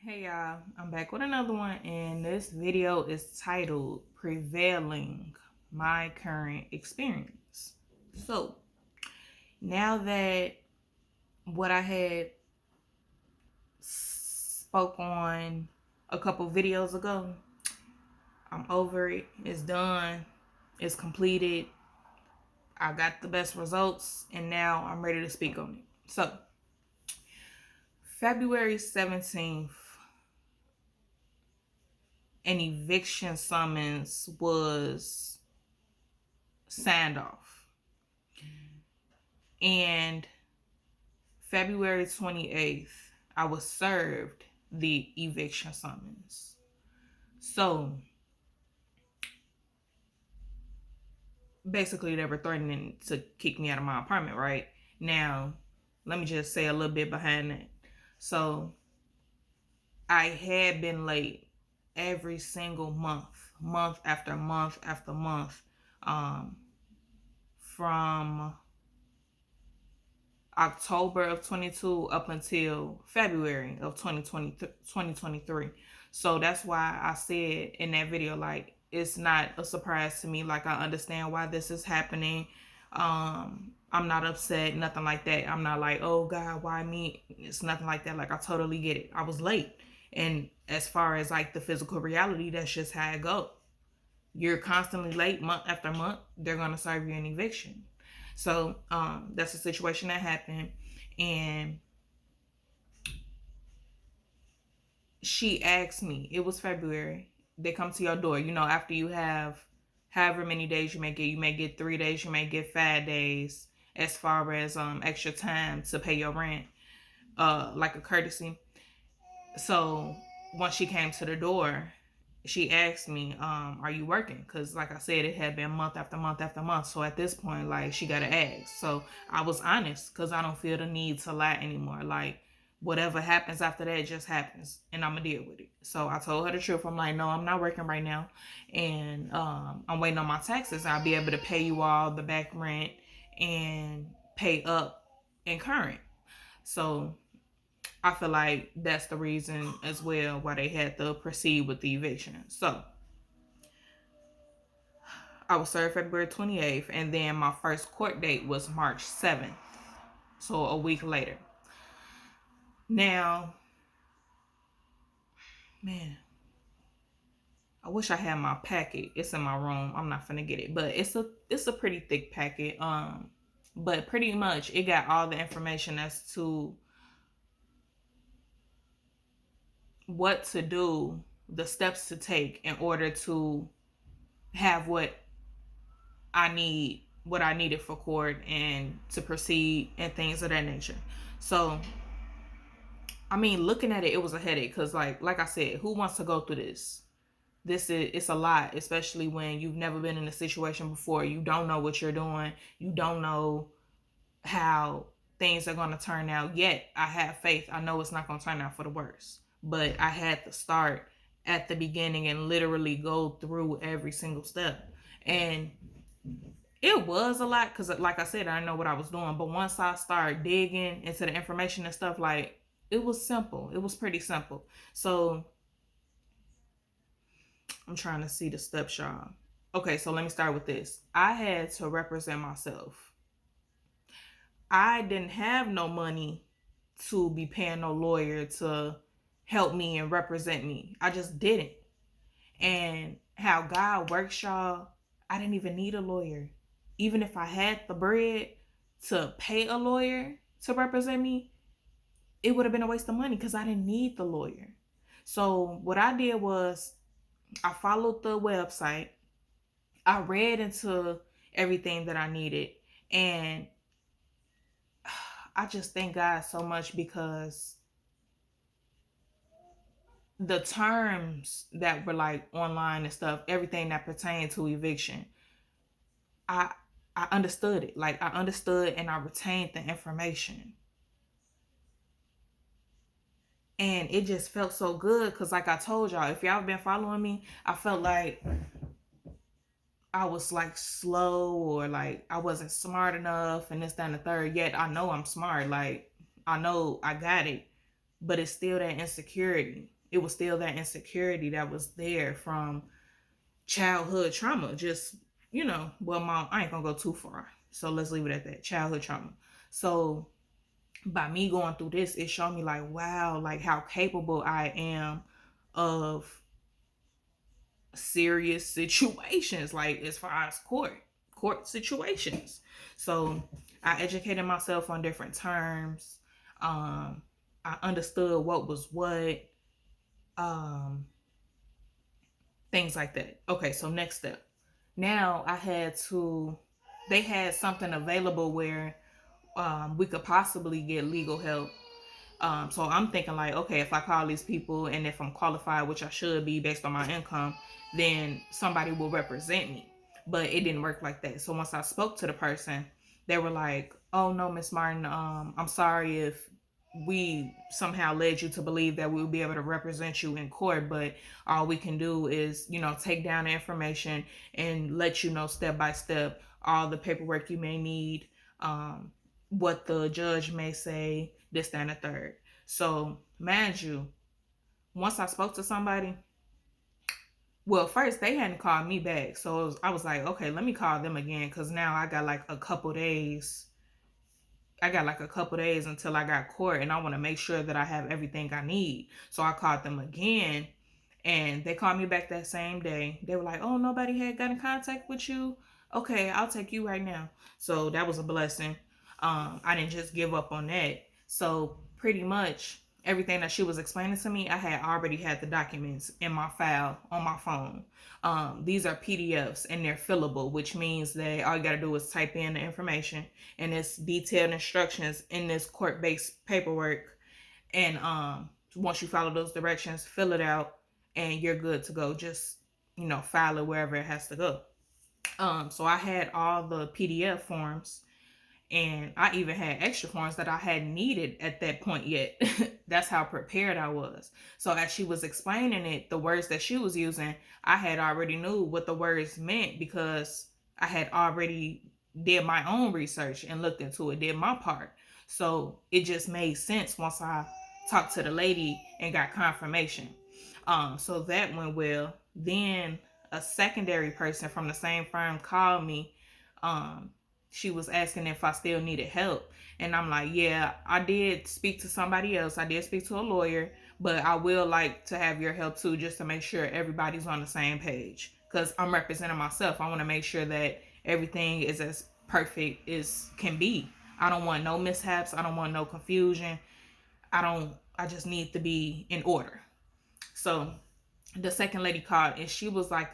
Hey y'all, I'm back with another one, and this video is titled Prevailing, My Current Experience. So, now that what I had spoke on a couple videos ago, I'm over it, it's done, it's completed, I got the best results, and now I'm ready to speak on it. So, February 17th, an eviction summons was signed off. And February 28th, I was served the eviction summons. So basically, they were threatening to kick me out of my apartment, right? Now, let me just say a little bit behind that. So I had been late every single month after month after month, from October of 22 up until February of 2023. So that's why I said in that video, like, it's not a surprise to me. Like, I understand why this is happening. I'm not upset, nothing like that. I'm not like, oh God, why me? It's nothing like that. Like, I totally get it. I was late. And as far as like the physical reality, that's just how it goes. You're constantly late month after month, they're gonna serve you an eviction. So that's a situation that happened. And she asked me, it was February, they come to your door, after you have however many days you may get 3 days, you may get 5 days as far as extra time to pay your rent, like a courtesy. So once she came to the door, she asked me, are you working? Because like I said, it had been month after month after month. So at this point, like, she got to ask. So I was honest because I don't feel the need to lie anymore. Like, whatever happens after that just happens, and I'm going to deal with it. So I told her the truth. I'm like, no, I'm not working right now. And I'm waiting on my taxes. I'll be able to pay you all the back rent and pay up in current. So I feel like that's the reason as well why they had to proceed with the eviction. So I was served February 28th, and then my first court date was March 7th. So a week later. Now, man, I wish I had my packet. It's in my room. I'm not finna get it, but it's a pretty thick packet. But pretty much it got all the information as to what to do, the steps to take in order to have what I needed for court and to proceed and things of that nature. So, I mean, looking at it, it was a headache because, like I said, who wants to go through this? It's a lot, especially when you've never been in a situation before. You don't know what you're doing. You don't know how things are going to turn out. Yet, I have faith. I know it's not going to turn out for the worst. But I had to start at the beginning and literally go through every single step. And it was a lot because, like I said, I didn't know what I was doing. But once I started digging into the information and stuff, like, it was simple. It was pretty simple. So I'm trying to see the steps, y'all. Okay, so let me start with this. I had to represent myself. I didn't have no money to be paying no lawyer to help me and represent me. I just didn't. And how God works, y'all, I didn't even need a lawyer. Even if I had the bread to pay a lawyer to represent me, it would have been a waste of money because I didn't need the lawyer. So what I did was I followed the website. I read into everything that I needed. And I just thank God so much because the terms that were like online and stuff, everything that pertained to eviction, I understood it. Like, I understood and I retained the information. And it just felt so good because, like I told y'all, if y'all been following me, I felt like I was like slow or like I wasn't smart enough and this, that, and the third. Yet I know I'm smart. Like, I know I got it, but it's still that insecurity. it was still that insecurity that was there from childhood trauma. Just, well, mom, I ain't gonna go too far. So let's leave it at that. Childhood trauma. So by me going through this, it showed me like, wow, like how capable I am of serious situations, like as far as court situations. So I educated myself on different terms. I understood what was what, um, things like that. Okay, so next step. Now they had something available where we could possibly get legal help. So I'm thinking like, okay, if I call these people and if I'm qualified, which I should be based on my income, then somebody will represent me. But it didn't work like that. So once I spoke to the person, they were like, "Oh no, Miss Martin, I'm sorry if we somehow led you to believe that we would be able to represent you in court, but all we can do is, take down the information and let you know step by step all the paperwork you may need, what the judge may say, this, that, and the third." So, mind you, once I spoke to somebody, well, first they hadn't called me back. So I was like, okay, let me call them again because now I got like a couple days. I got like a couple days until I got court, and I want to make sure that I have everything I need. So I called them again, and they called me back that same day. They were like, "Oh, nobody had got in contact with you. Okay, I'll take you right now." So that was a blessing. I didn't just give up on that. So pretty much everything that she was explaining to me, I had already had the documents in my file on my phone. These are PDFs and they're fillable, which means that all you got to do is type in the information and it's detailed instructions in this court-based paperwork. And once you follow those directions, fill it out, and you're good to go. Just file it wherever it has to go. So I had all the PDF forms, and I even had extra forms that I hadn't needed at that point yet. That's how prepared I was. So as she was explaining it, the words that she was using, I had already knew what the words meant because I had already did my own research and looked into it, did my part. So it just made sense once I talked to the lady and got confirmation. So that went well. Then a secondary person from the same firm called me. She was asking if I still needed help. And I'm like, yeah, I did speak to somebody else. I did speak to a lawyer, but I will like to have your help too, just to make sure everybody's on the same page. Because I'm representing myself. I want to make sure that everything is as perfect as can be. I don't want no mishaps. I don't want no confusion. I just need to be in order. So the second lady called and she was like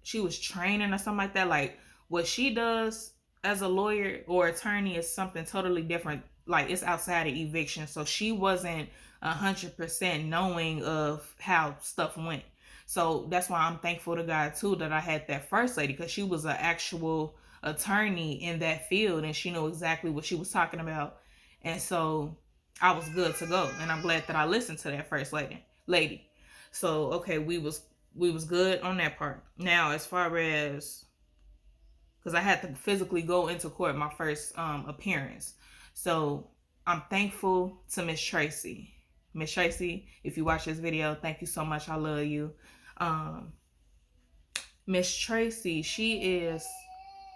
she was training or something like that. Like what she does as a lawyer or attorney is something totally different. Like it's outside of eviction. So she wasn't 100% knowing of how stuff went. So that's why I'm thankful to God too that I had that first lady, because she was an actual attorney in that field and she knew exactly what she was talking about. And so I was good to go. And I'm glad that I listened to that first lady. So okay, we was good on that part. Now as far as, because I had to physically go into court my first appearance. So I'm thankful to Miss Tracy. Miss Tracy, if you watch this video, thank you so much. I love you. Miss Tracy, she is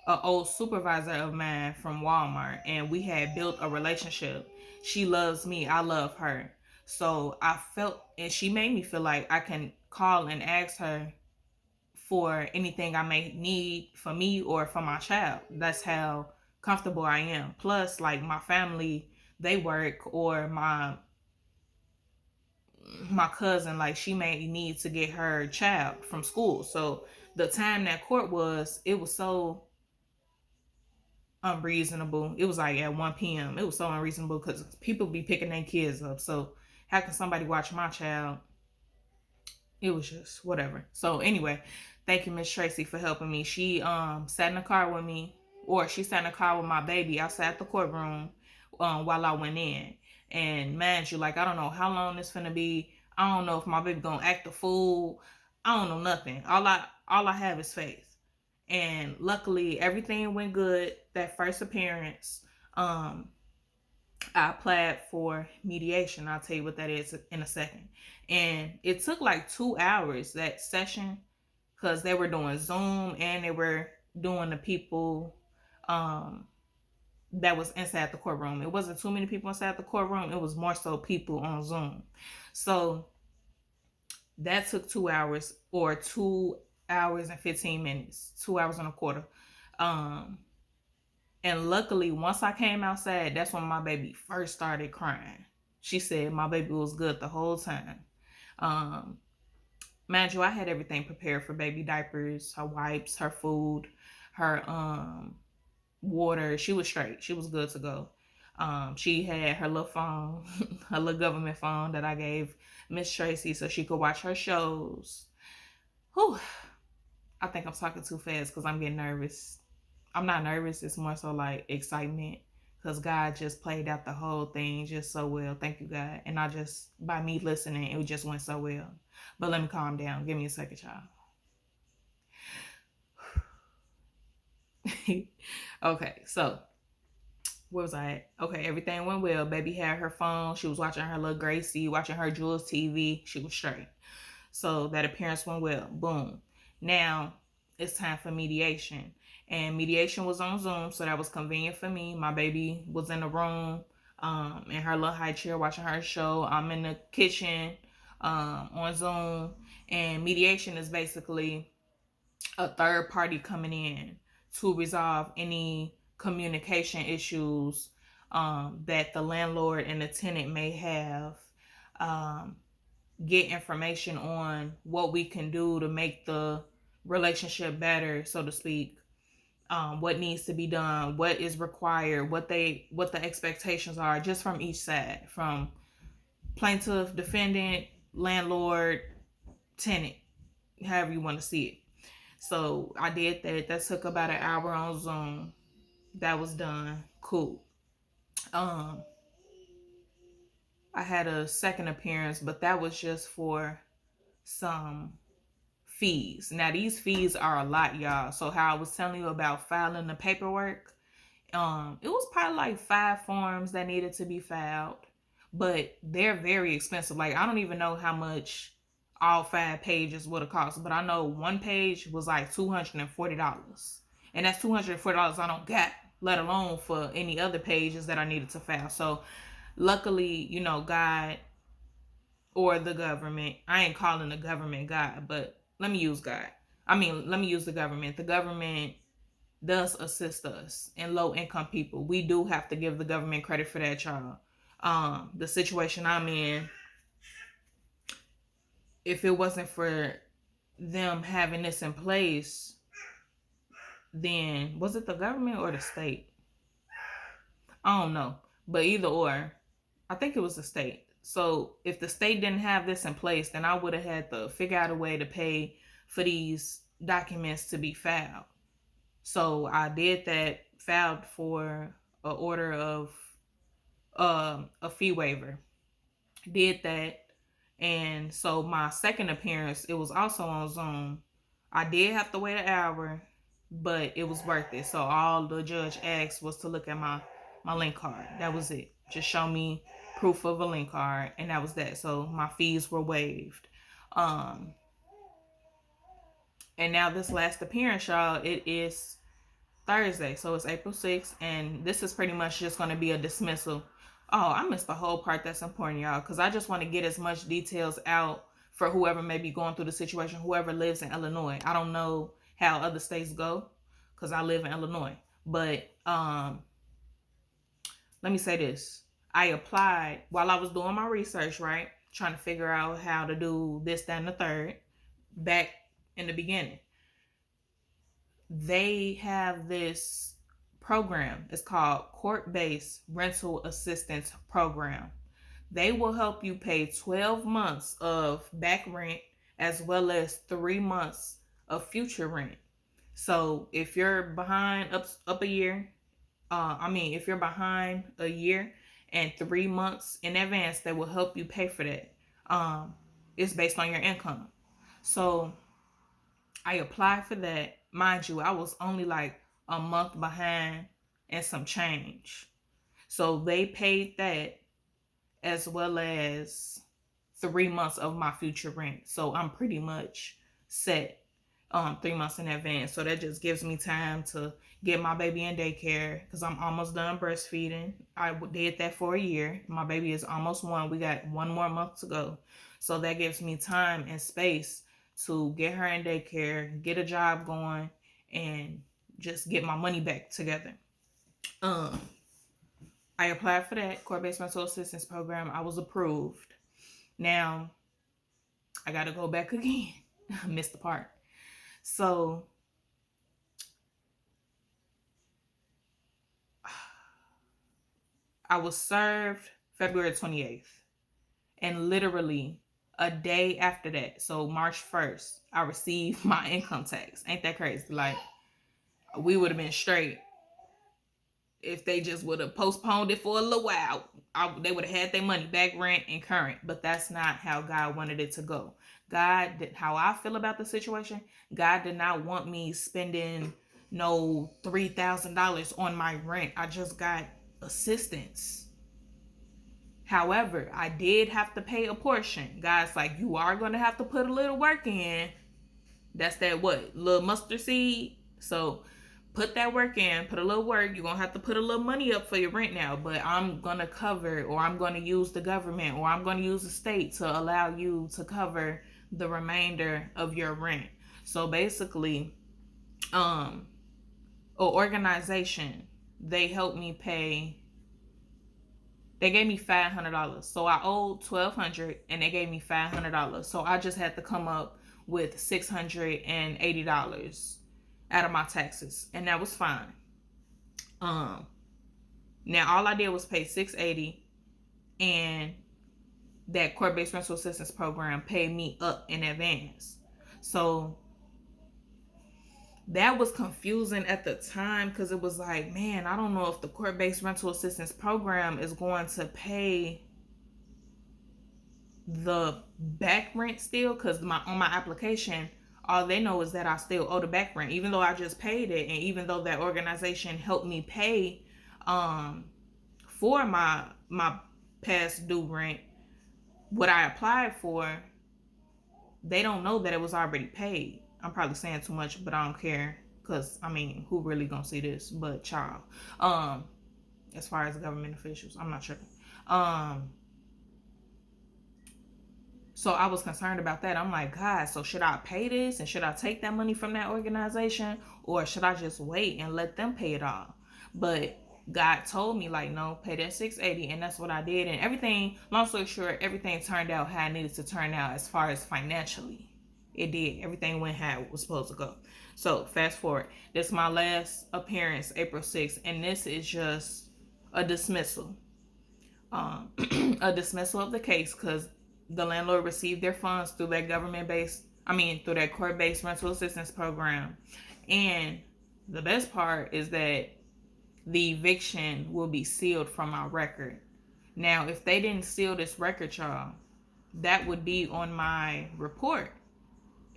an old supervisor of mine from Walmart, and we had built a relationship. She loves me. I love her. So I felt, and she made me feel like I can call and ask her for anything I may need for me or for my child. That's how comfortable I am. Plus, like my family, they work, or my cousin, like she may need to get her child from school. So the time that court was, it was so unreasonable. It was like at 1 p.m. It was so unreasonable because people be picking their kids up. So how can somebody watch my child? It was just whatever. So anyway, thank you, Miss Tracy, for helping me. She sat in the car with me, or she sat in the car with my baby outside the courtroom while I went in. And man, you like, I don't know how long this finna be. I don't know if my baby gonna act a fool. I don't know nothing. All I have is faith. And luckily everything went good that first appearance. I applied for mediation. I'll tell you what that is in a second. And it took like 2 hours, that session, because they were doing Zoom and they were doing the people that was inside the courtroom. It wasn't too many people inside the courtroom. It was more so people on Zoom. So that took 2 hours, or 2 hours and 15 minutes, 2 hours and a quarter. And luckily, once I came outside, that's when my baby first started crying. She said my baby was good the whole time. Mind you, I had everything prepared for baby: diapers, her wipes, her food, her water. She was straight. She was good to go. She had her little phone, her little government phone that I gave Miss Tracy so she could watch her shows. Whew. I think I'm talking too fast because I'm getting nervous. I'm not nervous. It's more so like excitement, because God just played out the whole thing just so well. Thank you, God. And I just, by me listening, it just went so well. But let me calm down. Give me a second, child. Okay, so where was I at? Okay, everything went well. Baby had her phone. She was watching her little Gracie, watching her Jules TV. She was straight. So that appearance went well. Boom. Now it's time for mediation. And mediation was on Zoom, so that was convenient for me. My baby was in the room, in her little high chair watching her show. I'm in the kitchen, on Zoom. And mediation is basically a third party coming in to resolve any communication issues that the landlord and the tenant may have. Get information on what we can do to make the relationship better, so to speak. What needs to be done, what is required, what the expectations are, just from each side, from plaintiff, defendant, landlord, tenant, however you want to see it. So I did that. That took about an hour on Zoom. That was done. Cool. I had a second appearance, but that was just for some fees. Now these fees are a lot, y'all. So how I was telling you about filing the paperwork, it was probably like 5 forms that needed to be filed, but they're very expensive. Like, I don't even know how much all 5 pages would have cost, but I know one page was like $240, and that's $240 I don't got, let alone for any other pages that I needed to file. So luckily, God, or the government, I ain't calling the government God, but let me use God. Let me use the government. The government does assist us and low income people. We do have to give the government credit for that, y'all. The situation I'm in, if it wasn't for them having this in place, then was it the government or the state? I don't know. But either or, I think it was the state. So if the state didn't have this in place, then I would have had to figure out a way to pay for these documents to be filed. So I did that, filed for a order of a fee waiver. Did that. And so my second appearance, it was also on Zoom. I did have to wait an hour, but it was worth it. So all the judge asked was to look at my link card. That was it. Just show me proof of a link card, and that was that. So my fees were waived. And now this last appearance, y'all, it is Thursday, so it's April 6th, and this is pretty much just going to be a dismissal. Oh, I missed the whole part that's important, y'all, because I just want to get as much details out for whoever may be going through the situation, whoever lives in Illinois. I don't know how other states go, because I live in Illinois. But let me say this. I applied while I was doing my research, right? Trying to figure out how to do this, that, and the third back in the beginning. They have this program. It's called Court-Based Rental Assistance Program. They will help you pay 12 months of back rent as well as 3 months of future rent. So if you're behind up a year, if you're behind a year and 3 months in advance, they will help you pay for that. It's based on your income. So I applied for that. Mind you, I was only like a month behind and some change. So they paid that as well as 3 months of my future rent. So I'm pretty much set 3 months in advance. So that just gives me time to get my baby in daycare because I'm almost done breastfeeding. I did that for a year. My baby is almost 1. We got 1 more month to go. So that gives me time and space to get her in daycare, get a job going, and just get my money back together. I applied for that court-based rental assistance program. I was approved. Now, I got to go back again. I missed the part. So, I was served February 28th. And literally a day after that, so March 1st, I received my income tax. Ain't that crazy? Like, we would have been straight if they just would have postponed it for a little while. They would have had their money back, rent and current. But that's not how God wanted it to go. How I feel about the situation, God did not want me spending no $3,000 on my rent. I just got assistance. However, I did have to pay a portion. God's like, you are going to have to put a little work in. That's that what? Little mustard seed. So put that work in, put a little work. You're going to have to put a little money up for your rent now. But I'm going to cover, or I'm going to use the government, or I'm going to use the state to allow you to cover the remainder of your rent. So basically, an organization, they helped me pay. They gave me $500. So I owed $1,200 and they gave me $500. So I just had to come up with $680 out of my taxes. And that was fine. Now all I did was pay $680, and that court-based rental assistance program paid me up in advance. So that was confusing at the time because it was like, man, I don't know if the court-based rental assistance program is going to pay the back rent still, because on my application, all they know is that I still owe the back rent, even though I just paid it, and even though that organization helped me pay for my past due rent, what I applied for, they don't know that it was already paid. I'm probably saying too much, but I don't care, because I mean, who really gonna see this but child? As far as government officials, I'm not sure. So I was concerned about that. I'm like, God, so should I pay this, and should I take that money from that organization, or should I just wait and let them pay it all? But God told me, like, no, pay that $680, and that's what I did. And everything, long story short, everything turned out how it needed to turn out as far as financially. It did. Everything went how it was supposed to go. So fast forward. This is my last appearance, April 6th, and this is just a dismissal. A dismissal of the case because the landlord received their funds through that through that court-based rental assistance program. And the best part is that the eviction will be sealed from my record. Now, if they didn't seal this record, y'all, that would be on my report.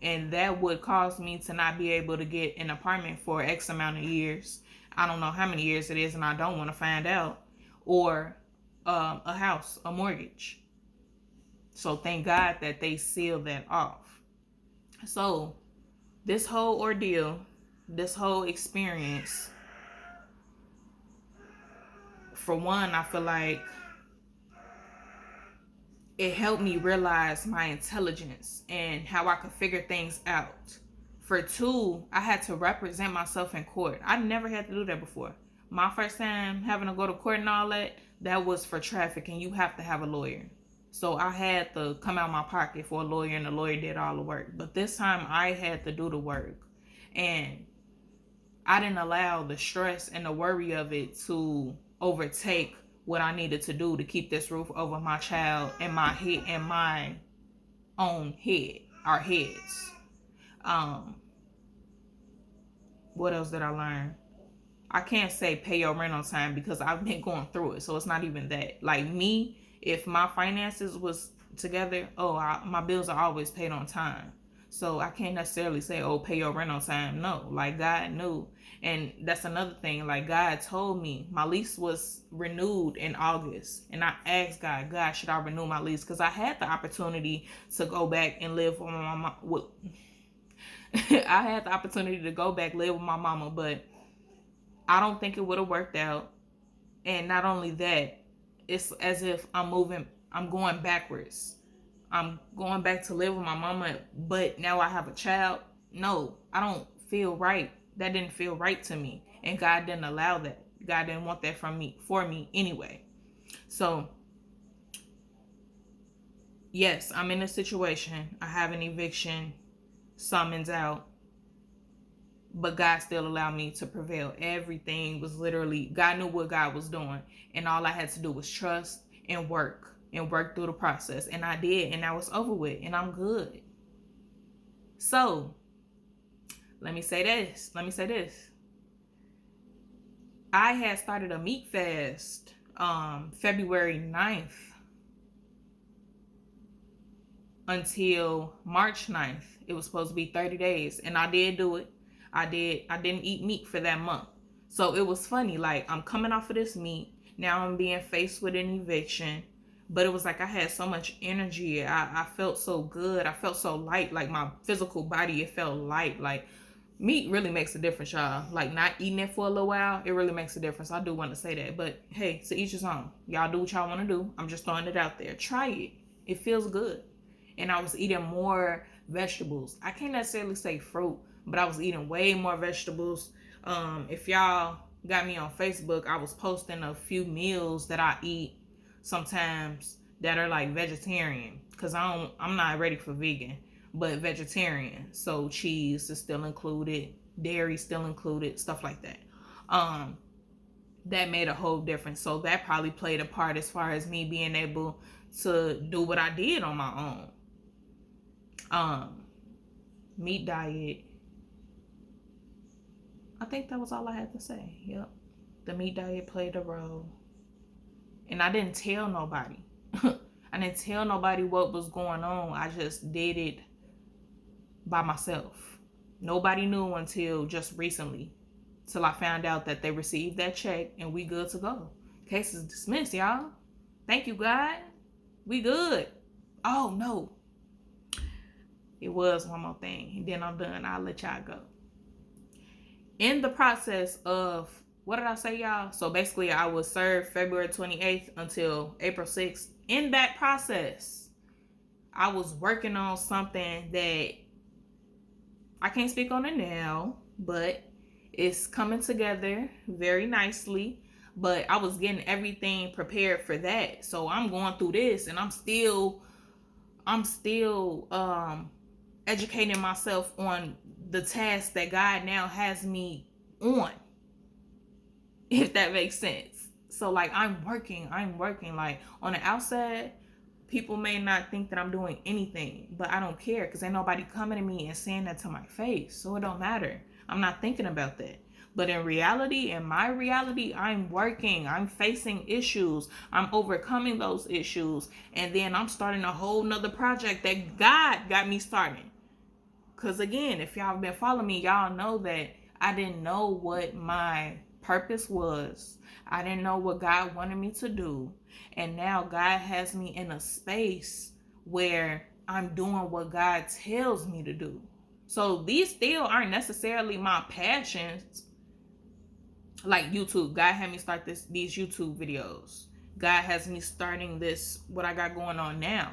And that would cause me to not be able to get an apartment for X amount of years. I don't know how many years it is, and I don't want to find out. Or a house, a mortgage. So thank God that they sealed that off. So this whole ordeal, this whole experience, for one, I feel like it helped me realize my intelligence and how I could figure things out. For two, I had to represent myself in court. I never had to do that before. My first time having to go to court and all that was for traffic, and you have to have a lawyer. So I had to come out of my pocket for a lawyer, and the lawyer did all the work. But this time I had to do the work. And I didn't allow the stress and the worry of it to overtake what I needed to do to keep this roof over my child and my head and my own head, our heads. What else did I learn? I can't say pay your rent on time because I've been going through it. So it's not even that. Like me, if my finances was together, my bills are always paid on time. So I can't necessarily say, oh, pay your rent on time. No, like God knew. And that's another thing. Like God told me my lease was renewed in August. And I asked God, should I renew my lease? Because I had the opportunity to go back and live with my mama. I had the opportunity to go back, live with my mama, but I don't think it would have worked out. And not only that, it's as if I'm going backwards. I'm going back to live with my mama, but now I have a child. No, I don't feel right. That didn't feel right to me. And God didn't allow that. God didn't want that for me anyway. So, yes, I'm in a situation. I have an eviction summons out, but God still allowed me to prevail. Everything was literally, God knew what God was doing. And all I had to do was trust and work through the process. And I did, and now it's over with, and I'm good. So, let me say this. I had started a meat fast February 9th until March 9th. It was supposed to be 30 days, and I did do it. I didn't eat meat for that month. So it was funny, like I'm coming off of this meat. Now I'm being faced with an eviction. But it was like I had so much energy. I felt so good. I felt so light. Like my physical body, it felt light. Like meat really makes a difference, y'all. Like not eating it for a little while, it really makes a difference. I do want to say that. But hey, to each his own. Y'all do what y'all want to do. I'm just throwing it out there. Try it. It feels good. And I was eating more vegetables. I can't necessarily say fruit, but I was eating way more vegetables. If y'all got me on Facebook, I was posting a few meals that I eat sometimes that are like vegetarian, because I'm not ready for vegan, but vegetarian. So cheese is still included, dairy still included, stuff like that. That made a whole difference. So that probably played a part as far as me being able to do what I did on my own. Meat diet. I think that was all I had to say. Yep. The meat diet played a role. And I didn't tell nobody. I didn't tell nobody what was going on. I just did it by myself. Nobody knew until just recently. Till I found out that they received that check and we good to go. Case is dismissed, y'all. Thank you, God. We good. Oh, no. It was one more thing. And then I'm done. I'll let y'all go. In the process of, what did I say, y'all? So basically, I was served February 28th until April 6th. In that process, I was working on something that I can't speak on it now, but it's coming together very nicely. But I was getting everything prepared for that. So I'm going through this, and I'm still educating myself on the task that God now has me on, if that makes sense. So like I'm working like on the outside. People may not think that I'm doing anything, but I don't care, because ain't nobody coming to me and saying that to my face. So it don't matter. I'm not thinking about that. But in my reality, I'm working. I'm facing issues. I'm overcoming those issues. And then I'm starting a whole nother project that God got me starting. Because again, if y'all have been following me, y'all know that I didn't know what my purpose was. I didn't know what God wanted me to do. And now God has me in a space where I'm doing what God tells me to do. So these still aren't necessarily my passions. Like YouTube, God had me start these YouTube videos. God has me starting this, what I got going on now.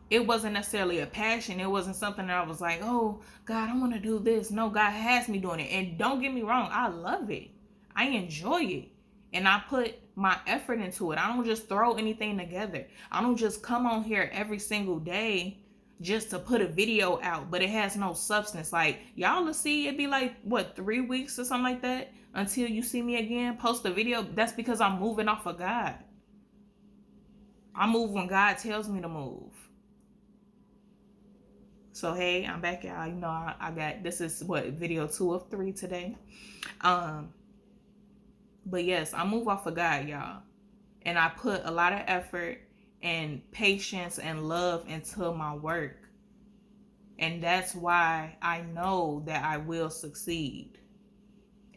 It wasn't necessarily a passion. It wasn't something that I was like, oh, God, I want to do this. No, God has me doing it. And don't get me wrong, I love it. I enjoy it. And I put my effort into it. I don't just throw anything together. I don't just come on here every single day just to put a video out, but it has no substance. Like, y'all will see it be like, 3 weeks or something like that until you see me again post a video. That's because I'm moving off of God. I move when God tells me to move. So hey, I'm back, y'all. You know, I got, this is video 2 of 3 today. But yes, I move off of God, y'all. And I put a lot of effort and patience and love into my work. And that's why I know that I will succeed.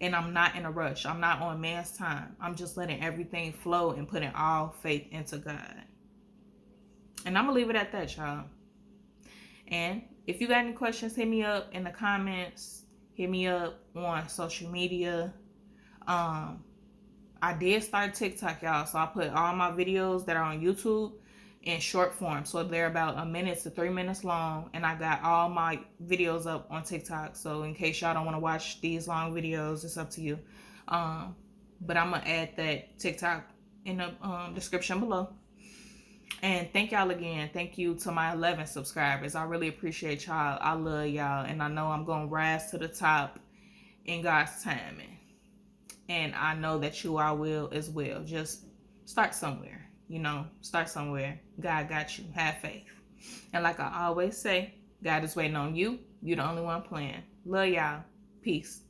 And I'm not in a rush. I'm not on man's time. I'm just letting everything flow and putting all faith into God. And I'm going to leave it at that, y'all. And if you got any questions, hit me up in the comments. Hit me up on social media. I did start TikTok, y'all. So I put all my videos that are on YouTube in short form. So they're about 1 minute to 3 minutes long. And I got all my videos up on TikTok. So in case y'all don't want to watch these long videos, it's up to you. But I'm going to add that TikTok in the description below. And thank y'all again. Thank you to my 11 subscribers. I really appreciate y'all. I love y'all. And I know I'm going to rise to the top in God's timing. And I know that you all will as well. Just start somewhere. Start somewhere. God got you. Have faith. And like I always say, God is waiting on you. You're the only one playing. Love y'all. Peace.